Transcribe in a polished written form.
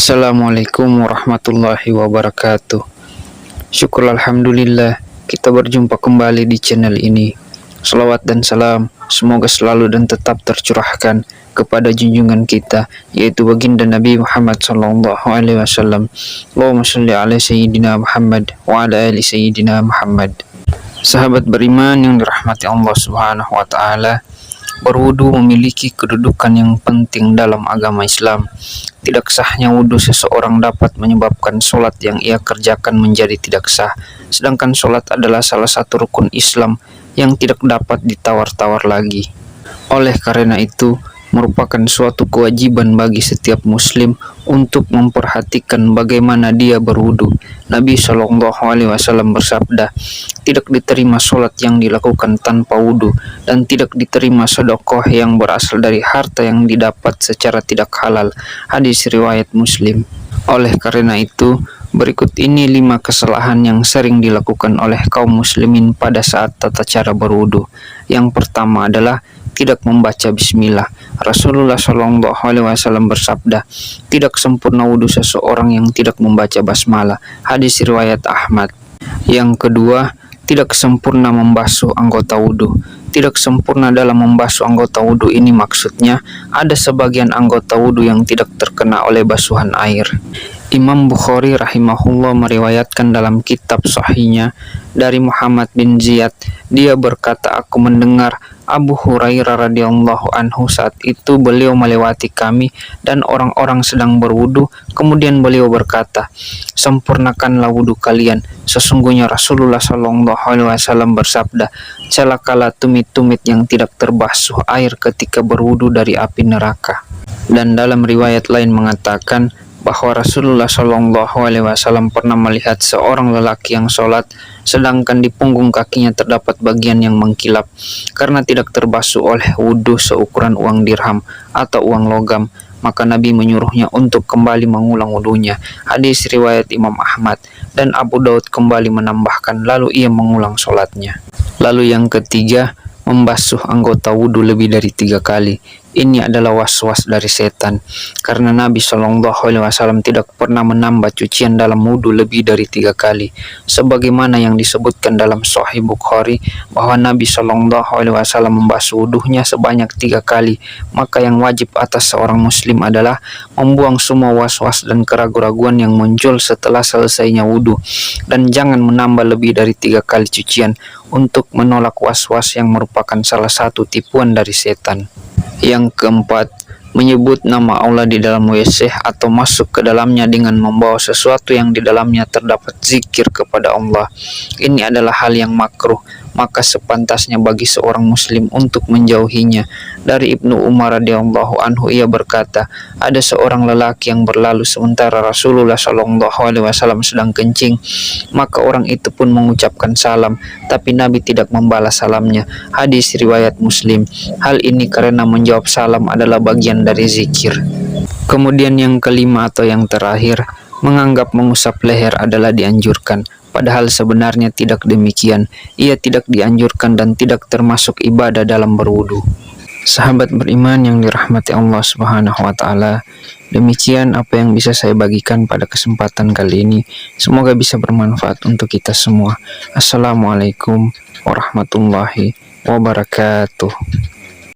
Assalamualaikum warahmatullahi wabarakatuh. Syukur alhamdulillah kita berjumpa kembali di channel ini. Salawat dan salam semoga selalu dan tetap tercurahkan kepada junjungan kita, yaitu baginda Nabi Muhammad sallallahu alaihi wasallam. Allahumma shalli ala sayyidina Muhammad wa ala ali sayyidina Muhammad. Sahabat beriman yang dirahmati Allah Subhanahu wa taala, berwudu memiliki kedudukan yang penting dalam agama Islam. Tidak sahnya wudu seseorang dapat menyebabkan sholat yang ia kerjakan menjadi tidak sah, sedangkan sholat adalah salah satu rukun Islam yang tidak dapat ditawar-tawar lagi. Oleh karena itu, merupakan suatu kewajiban bagi setiap muslim untuk memperhatikan bagaimana dia berwudu. Nabi Shallallahu Alaihi Wasallam bersabda, tidak diterima sholat yang dilakukan tanpa wudu, dan tidak diterima sedekah yang berasal dari harta yang didapat secara tidak halal. Hadis riwayat Muslim. Oleh karena itu, berikut ini 5 kesalahan yang sering dilakukan oleh kaum muslimin pada saat tata cara berwudu. Yang pertama adalah tidak membaca bismillah. Rasulullah Shallallahu Alaihi Wasallam bersabda, tidak sempurna wudu seseorang yang tidak membaca basmalah. Hadis riwayat Ahmad. Yang kedua, tidak sempurna membasuh anggota wudu. Tidak sempurna dalam membasuh anggota wudu ini maksudnya ada sebagian anggota wudu yang tidak terkena oleh basuhan air. Imam Bukhari rahimahullah meriwayatkan dalam kitab sahihnya dari Muhammad bin Ziyad, dia berkata, aku mendengar Abu Hurairah radhiyallahu anhu saat itu beliau melewati kami dan orang-orang sedang berwudu, kemudian beliau berkata, sempurnakanlah wudu kalian, sesungguhnya Rasulullah Shallallahu Alaihi Wasallam bersabda, celakalah tumit-tumit yang tidak terbasuh air ketika berwudu dari api neraka. Dan dalam riwayat lain mengatakan bahwa Rasulullah Shallallahu Alaihi Wasallam pernah melihat seorang lelaki yang sholat, sedangkan di punggung kakinya terdapat bagian yang mengkilap karena tidak terbasuh oleh wudhu seukuran uang dirham atau uang logam. Maka Nabi menyuruhnya untuk kembali mengulang wudhunya. Hadis riwayat Imam Ahmad, dan Abu Daud kembali menambahkan, lalu ia mengulang sholatnya. Lalu yang ketiga, membasuh anggota wudhu lebih dari 3 kali. Ini adalah was-was dari setan, karena Nabi Shallallahu Alaihi Wasallam tidak pernah menambah cucian dalam wudhu lebih dari 3 kali, sebagaimana yang disebutkan dalam Sahih Bukhari bahwa Nabi Shallallahu Alaihi Wasallam membasuh wudhunya sebanyak 3 kali. Maka yang wajib atas seorang muslim adalah membuang semua was-was dan keraguan-raguan yang muncul setelah selesainya wudhu, dan jangan menambah lebih dari 3 kali cucian untuk menolak was-was yang merupakan salah satu tipuan dari setan. Yang keempat, menyebut nama Allah di dalam WC atau masuk ke dalamnya dengan membawa sesuatu yang di dalamnya terdapat zikir kepada Allah. Ini adalah hal yang makruh, maka sepantasnya bagi seorang muslim untuk menjauhinya. Dari Ibnu Umar radhiyallahu anhu, ia berkata, ada seorang lelaki yang berlalu sementara Rasulullah Shallallahu Alaihi Wasallam sedang kencing, maka orang itu pun mengucapkan salam, tapi Nabi tidak membalas salamnya. Hadis riwayat Muslim. Hal ini karena menjawab salam adalah bagian dari zikir. Kemudian yang kelima atau yang terakhir, menganggap mengusap leher adalah dianjurkan, padahal sebenarnya tidak demikian. Ia tidak dianjurkan dan tidak termasuk ibadah dalam berwudu. Sahabat beriman yang dirahmati Allah Subhanahu wa taala, demikian apa yang bisa saya bagikan pada kesempatan kali ini. Semoga bisa bermanfaat untuk kita semua. Assalamualaikum warahmatullahi wabarakatuh.